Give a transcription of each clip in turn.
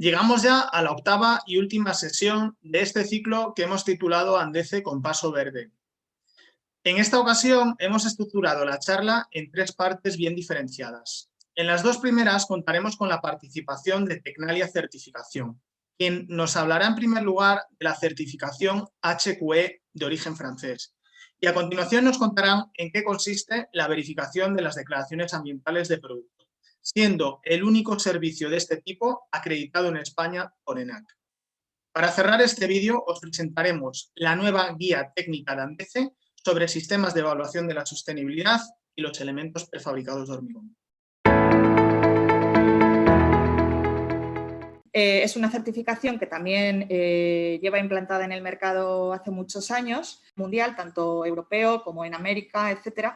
Llegamos ya a la octava y última sesión de este ciclo que hemos titulado Andece con paso verde. En esta ocasión hemos estructurado la charla en tres partes bien diferenciadas. En las dos primeras contaremos con la participación de Tecnalia Certificación, quien nos hablará en primer lugar de la certificación HQE de origen francés. Y a continuación nos contarán en qué consiste la verificación de las declaraciones ambientales de producto, siendo el único servicio de este tipo acreditado en España por ENAC. Para cerrar este vídeo os presentaremos la nueva guía técnica de Andece sobre sistemas de evaluación de la sostenibilidad y los elementos prefabricados de hormigón. Es una certificación que también lleva implantada en el mercado hace muchos años, mundial, tanto europeo como en América, etcétera,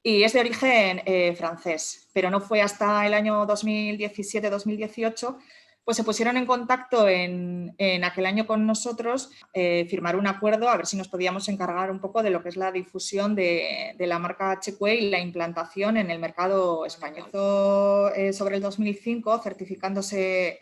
y es de origen francés, pero no fue hasta el año 2017-2018 pues se pusieron en contacto en aquel año con nosotros, firmar un acuerdo a ver si nos podíamos encargar un poco de lo que es la difusión de la marca HQE y la implantación en el mercado español. Sobre el 2005, certificándose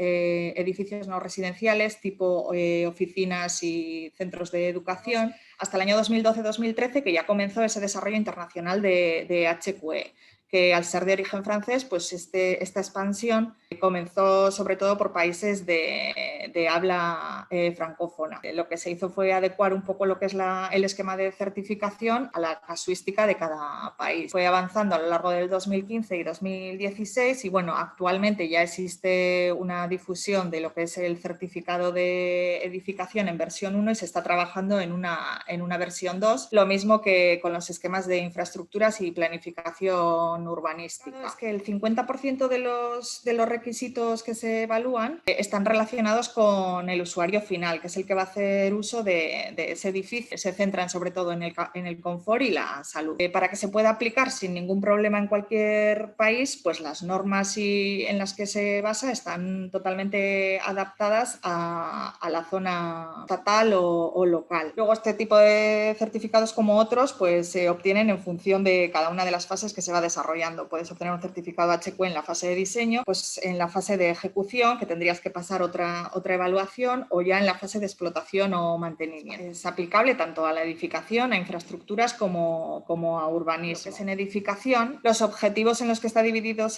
edificios no residenciales tipo oficinas y centros de educación, hasta el año 2012-2013 que ya comenzó ese desarrollo internacional de HQE, que al ser de origen francés, pues esta expansión comenzó sobre todo por países de habla francófona. Lo que se hizo fue adecuar un poco lo que es el esquema de certificación a la casuística de cada país. Fue avanzando a lo largo del 2015 y 2016 y bueno, actualmente ya existe una difusión de lo que es el certificado de edificación en versión 1 y se está trabajando en una versión 2, lo mismo que con los esquemas de infraestructuras y planificación urbanística. Es que el 50% de los requisitos que se evalúan están relacionados con el usuario final, que es el que va a hacer uso de ese edificio. Se centran sobre todo en el confort y la salud. Para que se pueda aplicar sin ningún problema en cualquier país, pues las normas en las que se basa están totalmente adaptadas a la zona estatal o local. Luego este tipo de certificados como otros pues se obtienen en función de cada una de las fases que se va desarrollando. Puedes obtener un certificado HQE en la fase de diseño, pues en la fase de ejecución, que tendrías que pasar otra evaluación, o ya en la fase de explotación o mantenimiento. Es aplicable tanto a la edificación, a infraestructuras como a urbanismo. En edificación, los objetivos en los que está dividido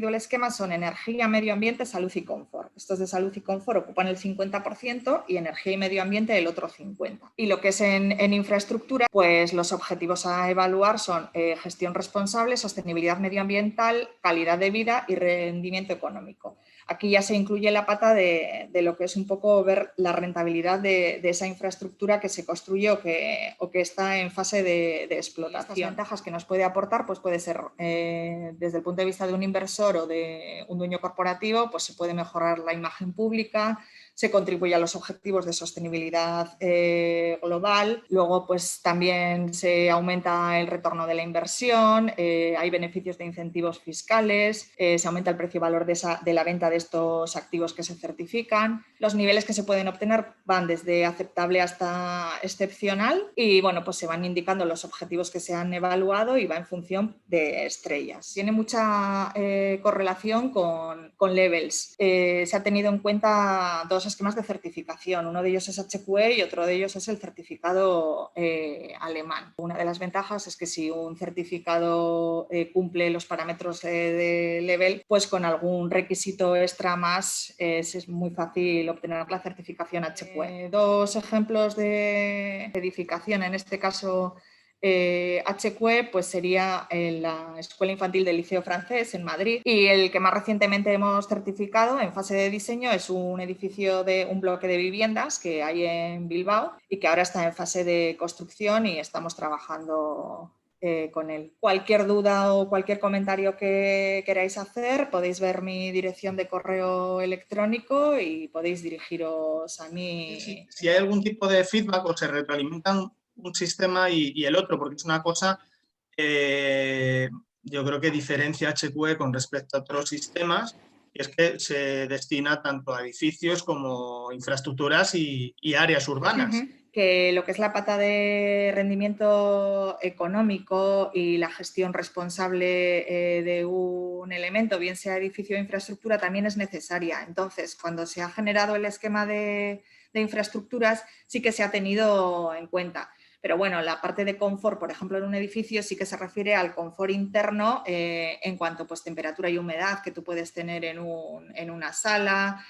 el esquema son energía, medio ambiente, salud y confort. Estos de salud y confort ocupan el 50% y energía y medio ambiente el otro 50%. Y lo que es en infraestructura, pues los objetivos a evaluar son gestión responsable, sostenibilidad medioambiental, calidad de vida y rendimiento económico. Aquí ya se incluye la pata de lo que es un poco ver la rentabilidad de esa infraestructura que se construye o que está en fase de explotación. Estas ventajas que nos puede aportar pues puede ser desde el punto de vista de un inversor o de un dueño corporativo, pues se puede mejorar la imagen pública, se contribuye a los objetivos de sostenibilidad global, luego pues también se aumenta el retorno de la inversión, hay beneficios de incentivos fiscales, se aumenta el precio-valor de la venta de estos activos que se certifican. Los niveles que se pueden obtener van desde aceptable hasta excepcional y bueno, pues se van indicando los objetivos que se han evaluado y va en función de estrellas. Tiene mucha correlación con levels. Se ha tenido en cuenta dos esquemas de certificación, uno de ellos es HQE y otro de ellos es el certificado alemán. Una de las ventajas es que si un certificado cumple los parámetros de level, pues con algún requisito extra más es muy fácil obtener la certificación HQE. Dos ejemplos de edificación, en este caso HQE, pues sería en la Escuela Infantil del Liceo Francés en Madrid, y el que más recientemente hemos certificado en fase de diseño es un edificio de un bloque de viviendas que hay en Bilbao y que ahora está en fase de construcción y estamos trabajando con él. Cualquier duda o cualquier comentario que queráis hacer, podéis ver mi dirección de correo electrónico y podéis dirigiros a mí. Si hay algún tipo de feedback o se retroalimentan un sistema y el otro, porque es una cosa, yo creo que diferencia HQE con respecto a otros sistemas, y es que se destina tanto a edificios como infraestructuras y áreas urbanas. que lo que es la pata de rendimiento económico y la gestión responsable de un elemento, bien sea edificio o infraestructura, también es necesaria. Entonces, cuando se ha generado el esquema de infraestructuras, sí que se ha tenido en cuenta. Pero bueno, la parte de confort, por ejemplo, en un edificio sí que se refiere al confort interno en cuanto pues, temperatura y humedad que tú puedes tener en una sala,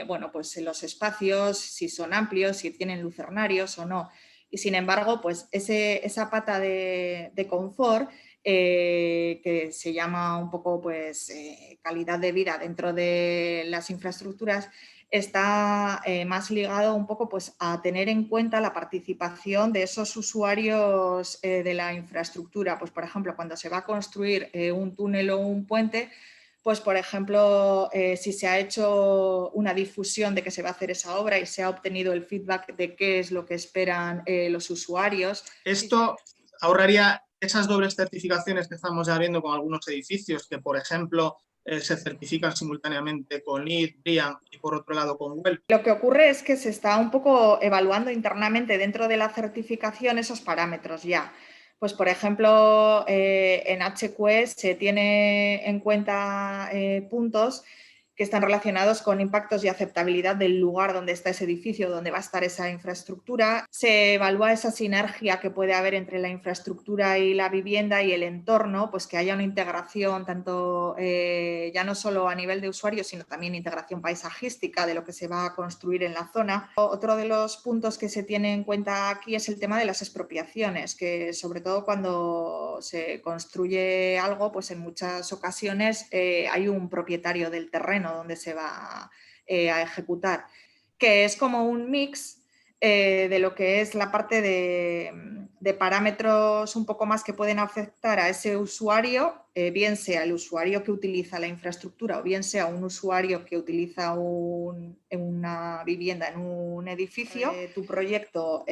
bueno, pues en los espacios, si son amplios, si tienen lucernarios o no. Y sin embargo, pues esa pata de confort, que se llama un poco pues, calidad de vida dentro de las infraestructuras, está más ligado un poco pues, a tener en cuenta la participación de esos usuarios de la infraestructura. Pues, por ejemplo, cuando se va a construir un túnel o un puente, pues, por ejemplo, si se ha hecho una difusión de que se va a hacer esa obra y se ha obtenido el feedback de qué es lo que esperan los usuarios. Esto ahorraría esas dobles certificaciones que estamos ya viendo con algunos edificios, que por ejemplo se certifican simultáneamente con LEED, BREEAM y por otro lado con WELL. Lo que ocurre es que se está un poco evaluando internamente dentro de la certificación esos parámetros ya. Pues, por ejemplo, en HQE se tiene en cuenta puntos que están relacionados con impactos y aceptabilidad del lugar donde está ese edificio, donde va a estar esa infraestructura. Se evalúa esa sinergia que puede haber entre la infraestructura y la vivienda y el entorno, pues que haya una integración tanto ya no solo a nivel de usuario, sino también integración paisajística de lo que se va a construir en la zona. Otro de los puntos que se tiene en cuenta aquí es el tema de las expropiaciones, que sobre todo cuando se construye algo, pues en muchas ocasiones hay un propietario del terreno donde se va a ejecutar, que es como un mix de lo que es la parte de parámetros un poco más que pueden afectar a ese usuario, bien sea el usuario que utiliza la infraestructura o bien sea un usuario que utiliza una vivienda en un edificio. Tu proyecto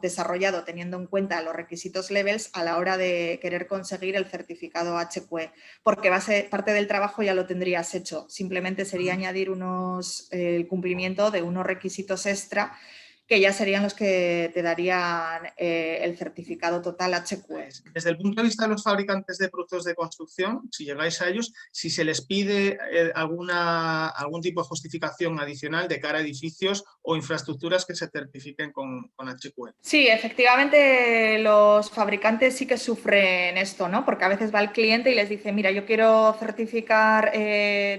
desarrollado teniendo en cuenta los requisitos levels a la hora de querer conseguir el certificado HQE, porque va a ser parte del trabajo ya lo tendrías hecho, simplemente sería añadir el cumplimiento de unos requisitos extra que ya serían los que te darían el certificado total HQE. Desde el punto de vista de los fabricantes de productos de construcción, si llegáis a ellos, si se les pide algún tipo de justificación adicional de cara a edificios o infraestructuras que se certifiquen con HQE. Sí, efectivamente los fabricantes sí que sufren esto, ¿no? Porque a veces va el cliente y les dice, mira, yo quiero certificar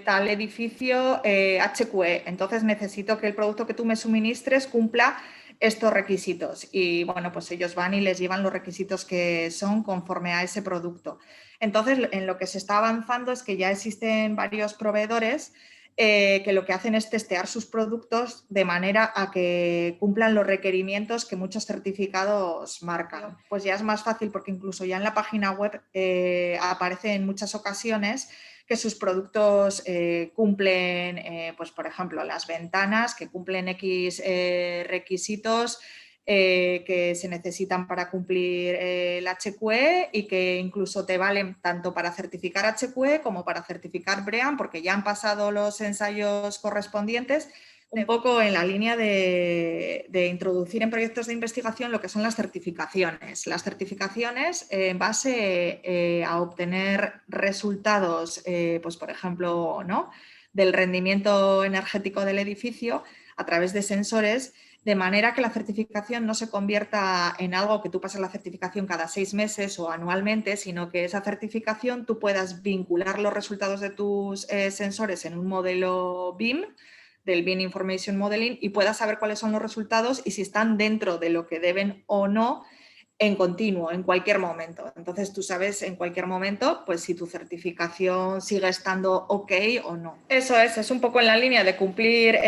tal edificio HQE, entonces necesito que el producto que tú me suministres cumpla estos requisitos. Y bueno, pues ellos van y les llevan los requisitos que son conforme a ese producto. Entonces, en lo que se está avanzando es que ya existen varios proveedores que lo que hacen es testear sus productos de manera a que cumplan los requerimientos que muchos certificados marcan. Pues ya es más fácil porque incluso ya en la página web aparece en muchas ocasiones que sus productos cumplen, pues por ejemplo, las ventanas que cumplen X requisitos que se necesitan para cumplir el HQE y que incluso te valen tanto para certificar HQE como para certificar BREEAM, porque ya han pasado los ensayos correspondientes, un poco en la línea de introducir en proyectos de investigación lo que son las certificaciones. Las certificaciones en base a obtener resultados, pues por ejemplo, ¿no?, del rendimiento energético del edificio a través de sensores, de manera que la certificación no se convierta en algo que tú pasas la certificación cada 6 meses o anualmente, sino que esa certificación tú puedas vincular los resultados de tus sensores en un modelo BIM, del BIM Information Modeling, y puedas saber cuáles son los resultados y si están dentro de lo que deben o no en continuo, en cualquier momento. Entonces tú sabes en cualquier momento pues si tu certificación sigue estando ok o no. Eso es un poco en la línea de cumplir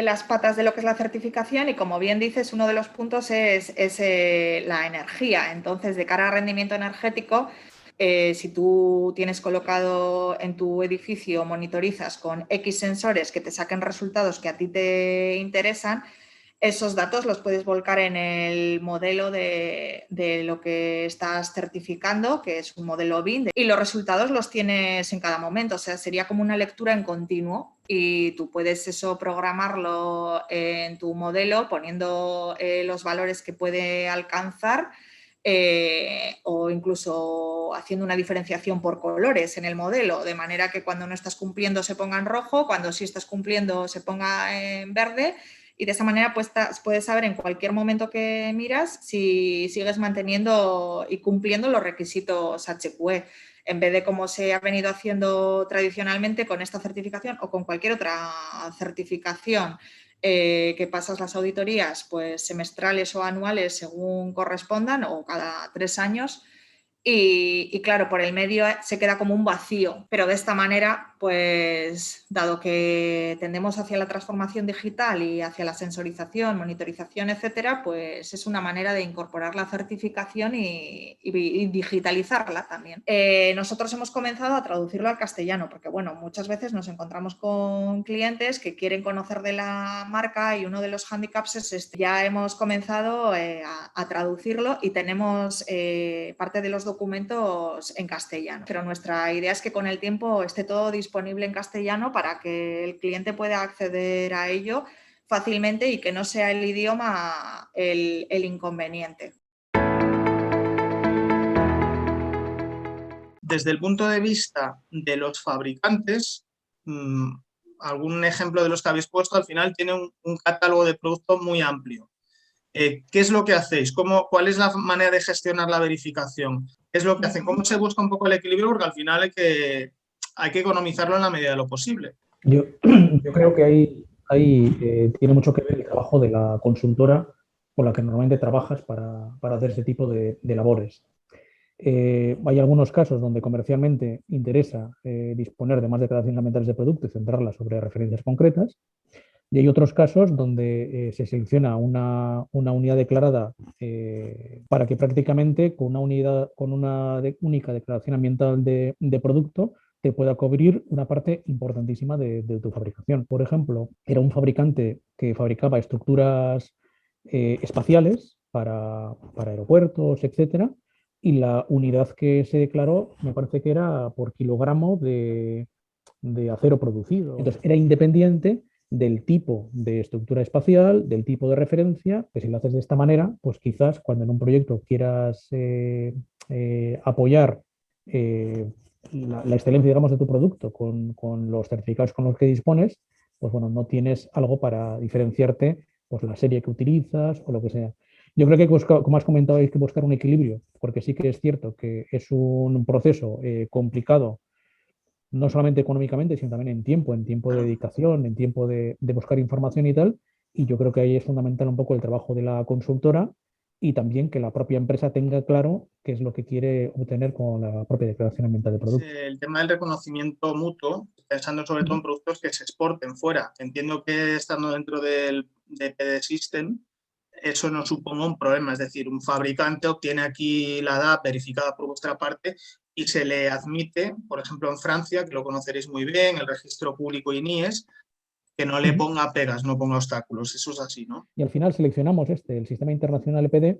las patas de lo que es la certificación y, como bien dices, uno de los puntos es la energía. Entonces, de cara a rendimiento energético, si tú tienes colocado en tu edificio, monitorizas con X sensores que te saquen resultados que a ti te interesan, Esos datos los puedes volcar en el modelo de lo que estás certificando, que es un modelo BIM, y los resultados los tienes en cada momento. O sea, sería como una lectura en continuo y tú puedes eso programarlo en tu modelo poniendo los valores que puede alcanzar. O incluso haciendo una diferenciación por colores en el modelo, de manera que cuando no estás cumpliendo se ponga en rojo, cuando sí estás cumpliendo se ponga en verde, y de esa manera puedes saber en cualquier momento que miras si sigues manteniendo y cumpliendo los requisitos HQE, en vez de como se ha venido haciendo tradicionalmente con esta certificación o con cualquier otra certificación, que pasas las auditorías pues semestrales o anuales según correspondan o cada 3 años. Y claro, por el medio se queda como un vacío, pero de esta manera, pues dado que tendemos hacia la transformación digital y hacia la sensorización, monitorización, etcétera, pues es una manera de incorporar la certificación y digitalizarla también. Nosotros hemos comenzado a traducirlo al castellano, porque bueno, muchas veces nos encontramos con clientes que quieren conocer de la marca y uno de los hándicaps es este. Ya hemos comenzado a traducirlo y tenemos parte de los documentos en castellano, pero nuestra idea es que con el tiempo esté todo disponible en castellano para que el cliente pueda acceder a ello fácilmente y que no sea el idioma el inconveniente. Desde el punto de vista de los fabricantes, algún ejemplo de los que habéis puesto al final tiene un catálogo de productos muy amplio. ¿Qué es lo que hacéis? ¿Cuál es la manera de gestionar la verificación? ¿Qué es lo que hacen? ¿Cómo se busca un poco el equilibrio? Porque al final hay que economizarlo en la medida de lo posible. Yo creo que ahí tiene mucho que ver el trabajo de la consultora con la que normalmente trabajas para hacer ese tipo de labores. Hay algunos casos donde comercialmente interesa disponer de más declaraciones ambientales de producto y centrarlas sobre referencias concretas. Y hay otros casos donde se selecciona una unidad declarada para que prácticamente con una única declaración ambiental de producto te pueda cubrir una parte importantísima de tu fabricación. Por ejemplo, era un fabricante que fabricaba estructuras espaciales para aeropuertos, etcétera, y la unidad que se declaró me parece que era por kilogramo de acero producido. Entonces, era independiente del tipo de estructura espacial, del tipo de referencia, que si lo haces de esta manera, pues quizás cuando en un proyecto quieras apoyar la excelencia, digamos, de tu producto con los certificados con los que dispones, pues bueno, no tienes algo para diferenciarte, pues la serie que utilizas o lo que sea. Yo creo que, como has comentado, hay que buscar un equilibrio, porque sí que es cierto que es un proceso complicado, no solamente económicamente, sino también en tiempo de dedicación, en tiempo de buscar información y tal. Y yo creo que ahí es fundamental un poco el trabajo de la consultora y también que la propia empresa tenga claro qué es lo que quiere obtener con la propia declaración ambiental de producto. El tema del reconocimiento mutuo, pensando sobre todo en productos que se exporten fuera. Entiendo que estando dentro de PD System, eso no suponga un problema. Es decir, un fabricante obtiene aquí la DAP verificada por vuestra parte y se le admite, por ejemplo, en Francia, que lo conoceréis muy bien, el registro público INIES, que no le ponga pegas, no ponga obstáculos. Eso es así, ¿no? Y al final seleccionamos el Sistema Internacional EPD,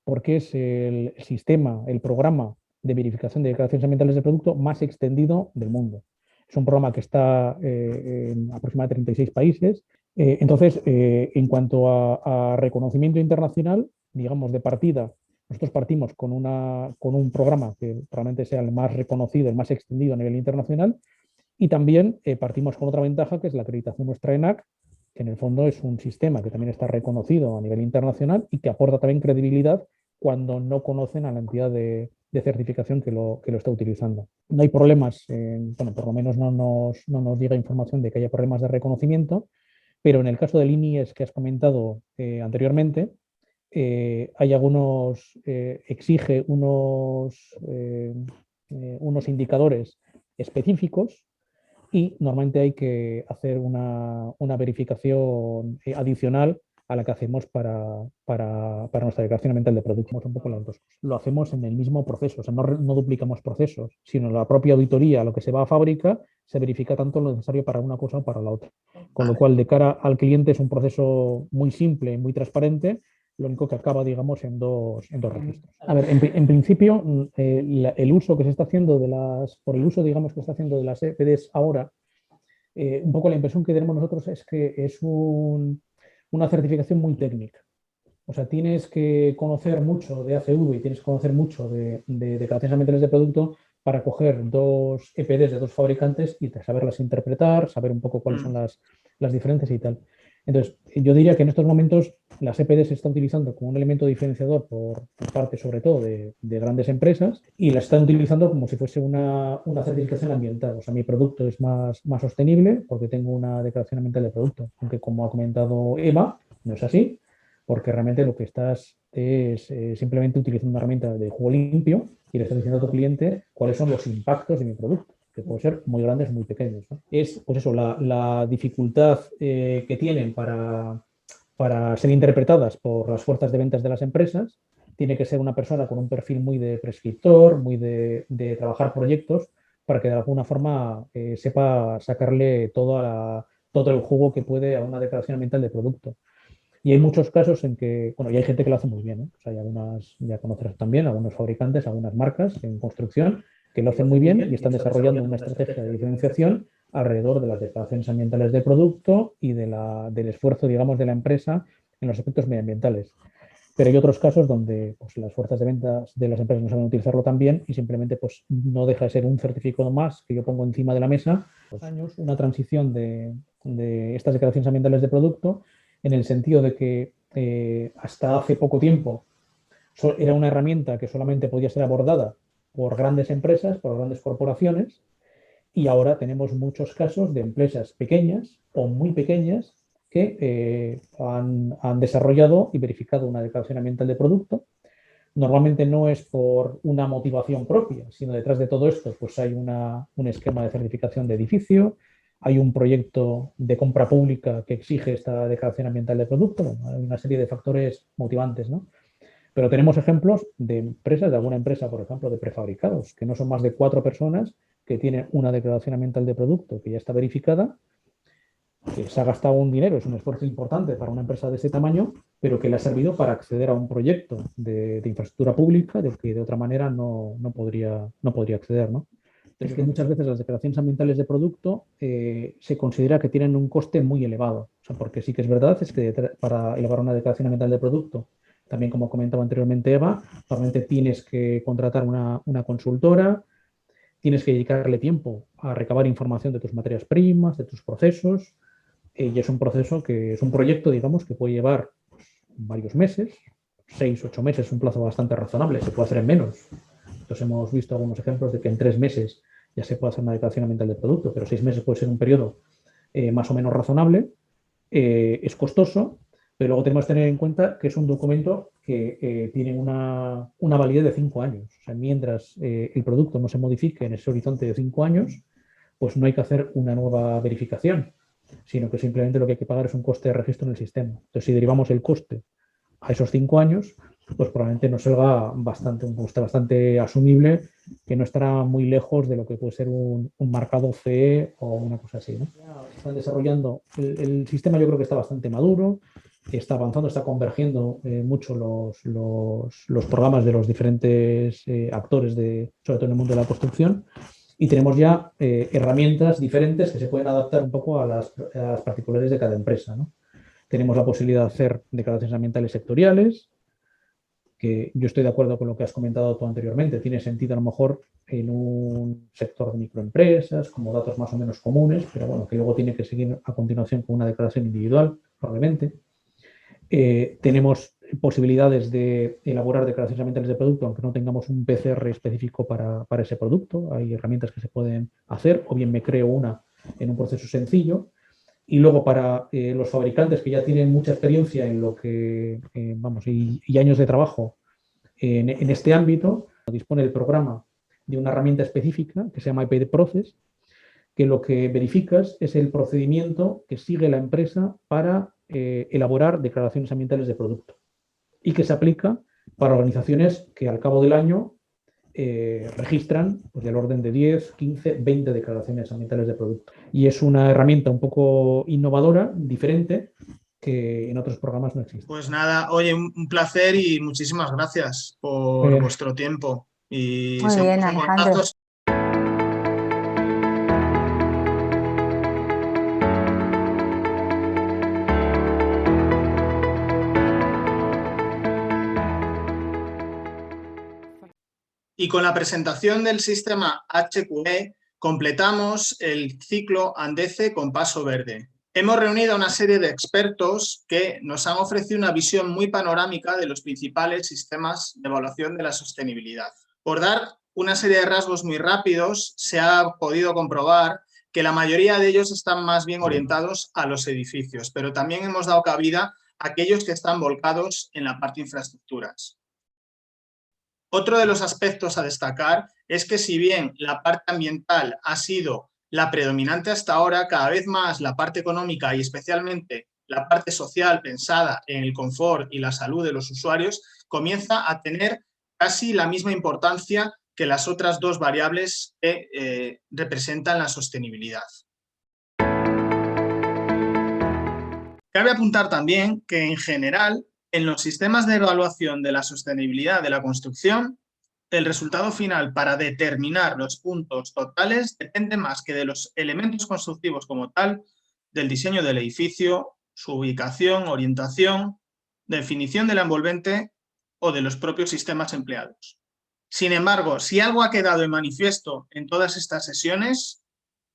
porque es el sistema, el programa de verificación de declaraciones ambientales de producto más extendido del mundo. Es un programa que está en aproximadamente 36 países. Entonces, en cuanto a reconocimiento internacional, digamos, de partida, nosotros partimos con un programa que probablemente sea el más reconocido, el más extendido a nivel internacional, y también partimos con otra ventaja, que es la acreditación nuestra ENAC, que en el fondo es un sistema que también está reconocido a nivel internacional y que aporta también credibilidad cuando no conocen a la entidad de certificación que lo está utilizando. No hay problemas, bueno, por lo menos no nos llega información de que haya problemas de reconocimiento, pero en el caso del INIES que has comentado anteriormente, hay exige unos indicadores específicos y normalmente hay que hacer una verificación adicional a la que hacemos para nuestra declaración ambiental de producto. Un poco las dos. Lo hacemos en el mismo proceso, o sea, no duplicamos procesos, sino la propia auditoría, lo que se va a fábrica, se verifica tanto lo necesario para una cosa o para la otra. Con lo cual, de cara al cliente es un proceso muy simple, muy transparente, lo único que acaba, digamos, en dos registros. A ver, en principio, el uso que se está haciendo por el uso, digamos, que se está haciendo de las EPDs ahora, un poco la impresión que tenemos nosotros es que es una certificación muy técnica. O sea, tienes que conocer mucho de ACV y tienes que conocer mucho de declaraciones ambientales de producto para coger dos EPDs de dos fabricantes y saberlas interpretar, saber un poco cuáles son las diferencias y tal. Entonces, yo diría que en estos momentos las EPDs se están utilizando como un elemento diferenciador por parte, sobre todo, de grandes empresas y las están utilizando como si fuese una certificación ambiental. O sea, mi producto es más sostenible porque tengo una declaración ambiental de producto. Aunque, como ha comentado Eva, no es así, porque realmente lo que estás es simplemente utilizando una herramienta de juego limpio y le estás diciendo a tu cliente cuáles son los impactos de mi producto, que pueden ser muy grandes, muy pequeños, ¿no? Es, pues eso, la dificultad que tienen para ser interpretadas por las fuerzas de ventas de las empresas. Tiene que ser una persona con un perfil muy de prescriptor, muy de trabajar proyectos, para que de alguna forma sepa sacarle todo el jugo que puede a una declaración ambiental de producto. Y hay muchos casos en que, bueno, y hay gente que lo hace muy bien, ¿eh? O sea, hay algunas, ya conocerás también, algunos fabricantes, algunas marcas en construcción que lo hacen muy bien y están desarrollando una estrategia de diferenciación alrededor de las declaraciones ambientales de producto y del esfuerzo, digamos, de la empresa en los aspectos medioambientales. Pero hay otros casos donde pues, las fuerzas de ventas de las empresas no saben utilizarlo tan bien y simplemente pues, no deja de ser un certificado más que yo pongo encima de la mesa. Pues, años, una transición de estas declaraciones ambientales de producto en el sentido de que hasta hace poco tiempo era una herramienta que solamente podía ser abordada por grandes empresas, por grandes corporaciones, y ahora tenemos muchos casos de empresas pequeñas o muy pequeñas que han desarrollado y verificado una declaración ambiental de producto. Normalmente no es por una motivación propia, sino detrás de todo esto pues hay un esquema de certificación de edificio, hay un proyecto de compra pública que exige esta declaración ambiental de producto, bueno, hay una serie de factores motivantes, ¿no? Pero tenemos ejemplos de empresas, de alguna empresa, por ejemplo, de prefabricados, que no son más de 4 personas, que tienen una declaración ambiental de producto que ya está verificada, que se ha gastado un dinero, es un esfuerzo importante para una empresa de ese tamaño, pero que le ha servido para acceder a un proyecto de infraestructura pública del que de otra manera no podría acceder, ¿no? Es que muchas veces las declaraciones ambientales de producto se considera que tienen un coste muy elevado. O sea, porque sí que es verdad, es que para elaborar una declaración ambiental de producto, también como comentaba anteriormente Eva, normalmente tienes que contratar una consultora, tienes que dedicarle tiempo a recabar información de tus materias primas, de tus procesos, y es un proceso es un proyecto, digamos, que puede llevar varios meses, 6, 8 meses, un plazo bastante razonable, se puede hacer en menos. Entonces hemos visto algunos ejemplos de que en 3 meses ya se puede hacer una declaración ambiental del producto, pero 6 meses puede ser un periodo más o menos razonable, es costoso, pero luego tenemos que tener en cuenta que es un documento que tiene una validez de 5 años. O sea, mientras el producto no se modifique en ese horizonte de 5 años, pues no hay que hacer una nueva verificación, sino que simplemente lo que hay que pagar es un coste de registro en el sistema. Entonces, si derivamos el coste a esos 5 años, pues probablemente nos salga un coste bastante asumible, que no estará muy lejos de lo que puede ser un marcado CE o una cosa así, ¿no? Están desarrollando, el sistema yo creo que está bastante maduro, está avanzando, está convergiendo mucho los programas de los diferentes actores, sobre todo en el mundo de la construcción, y tenemos ya herramientas diferentes que se pueden adaptar un poco a las particularidades de cada empresa, ¿no? Tenemos la posibilidad de hacer declaraciones ambientales sectoriales, que yo estoy de acuerdo con lo que has comentado tú anteriormente. Tiene sentido a lo mejor en un sector de microempresas, como datos más o menos comunes, pero bueno, que luego tiene que seguir a continuación con una declaración individual, probablemente. Tenemos posibilidades de elaborar declaraciones ambientales de producto, aunque no tengamos un PCR específico para ese producto. Hay herramientas que se pueden hacer, o bien me creo una en un proceso sencillo. Y luego para los fabricantes que ya tienen mucha experiencia en lo que, y años de trabajo en este ámbito, dispone el programa de una herramienta específica que se llama IPD Process, que lo que verificas es el procedimiento que sigue la empresa para elaborar declaraciones ambientales de producto y que se aplica para organizaciones que al cabo del año registran pues, del orden de 10, 15, 20 declaraciones ambientales de producto. Y es una herramienta un poco innovadora, diferente, que en otros programas no existe. Pues nada, oye, un placer y muchísimas gracias por vuestro tiempo. Y muy bien, Alejandro. Y con la presentación del sistema HQE completamos el ciclo Andece con Paso Verde. Hemos reunido a una serie de expertos que nos han ofrecido una visión muy panorámica de los principales sistemas de evaluación de la sostenibilidad. Por dar una serie de rasgos muy rápidos, se ha podido comprobar que la mayoría de ellos están más bien orientados a los edificios, pero también hemos dado cabida a aquellos que están volcados en la parte de infraestructuras. Otro de los aspectos a destacar es que si bien la parte ambiental ha sido la predominante hasta ahora, cada vez más la parte económica y especialmente la parte social pensada en el confort y la salud de los usuarios comienza a tener casi la misma importancia que las otras dos variables que representan la sostenibilidad. Cabe apuntar también que en general en los sistemas de evaluación de la sostenibilidad de la construcción, el resultado final para determinar los puntos totales depende más que de los elementos constructivos como tal, del diseño del edificio, su ubicación, orientación, definición de la envolvente o de los propios sistemas empleados. Sin embargo, si algo ha quedado en manifiesto en todas estas sesiones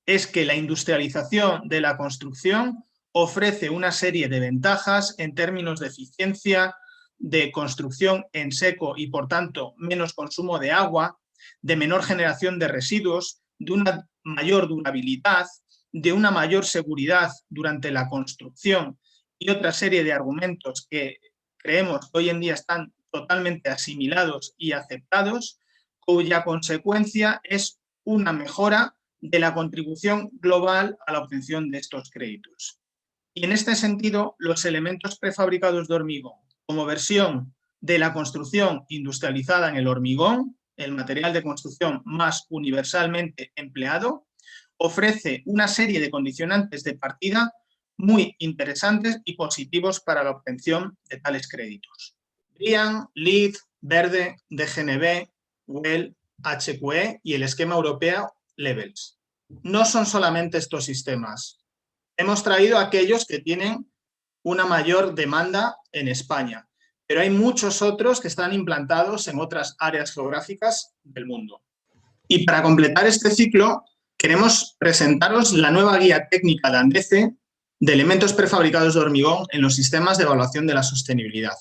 es que la industrialización de la construcción ofrece una serie de ventajas en términos de eficiencia, de construcción en seco y, por tanto, menos consumo de agua, de menor generación de residuos, de una mayor durabilidad, de una mayor seguridad durante la construcción y otra serie de argumentos que creemos que hoy en día están totalmente asimilados y aceptados, cuya consecuencia es una mejora de la contribución global a la obtención de estos créditos. Y en este sentido, los elementos prefabricados de hormigón, como versión de la construcción industrializada en el hormigón, el material de construcción más universalmente empleado, ofrece una serie de condicionantes de partida muy interesantes y positivos para la obtención de tales créditos. BREEAM, LEED, Verde, DGNB, WELL, HQE y el esquema europeo Levels. No son solamente estos sistemas. Hemos traído aquellos que tienen una mayor demanda en España, pero hay muchos otros que están implantados en otras áreas geográficas del mundo. Y para completar este ciclo, queremos presentaros la nueva guía técnica de ANDECE de elementos prefabricados de hormigón en los sistemas de evaluación de la sostenibilidad.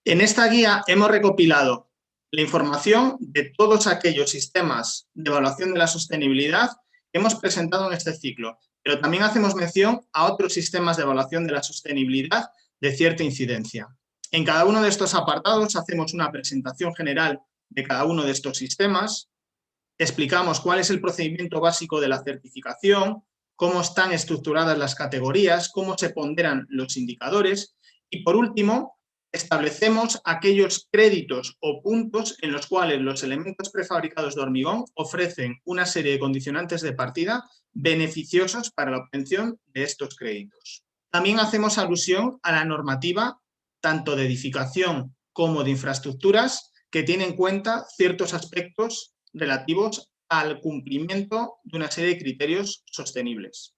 En esta guía hemos recopilado la información de todos aquellos sistemas de evaluación de la sostenibilidad que hemos presentado en este ciclo, pero también hacemos mención a otros sistemas de evaluación de la sostenibilidad de cierta incidencia. En cada uno de estos apartados hacemos una presentación general de cada uno de estos sistemas, explicamos cuál es el procedimiento básico de la certificación, cómo están estructuradas las categorías, cómo se ponderan los indicadores y, por último, establecemos aquellos créditos o puntos en los cuales los elementos prefabricados de hormigón ofrecen una serie de condicionantes de partida beneficiosos para la obtención de estos créditos. También hacemos alusión a la normativa tanto de edificación como de infraestructuras que tiene en cuenta ciertos aspectos relativos al cumplimiento de una serie de criterios sostenibles.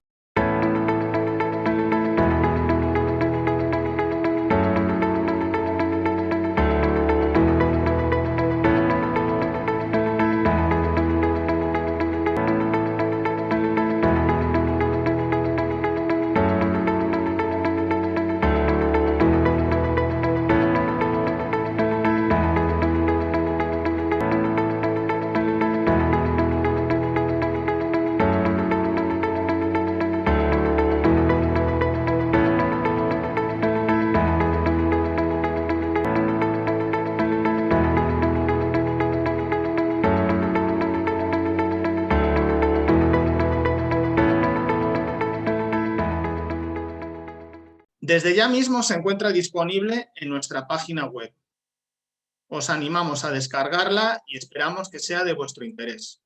Desde ya mismo se encuentra disponible en nuestra página web. Os animamos a descargarla y esperamos que sea de vuestro interés.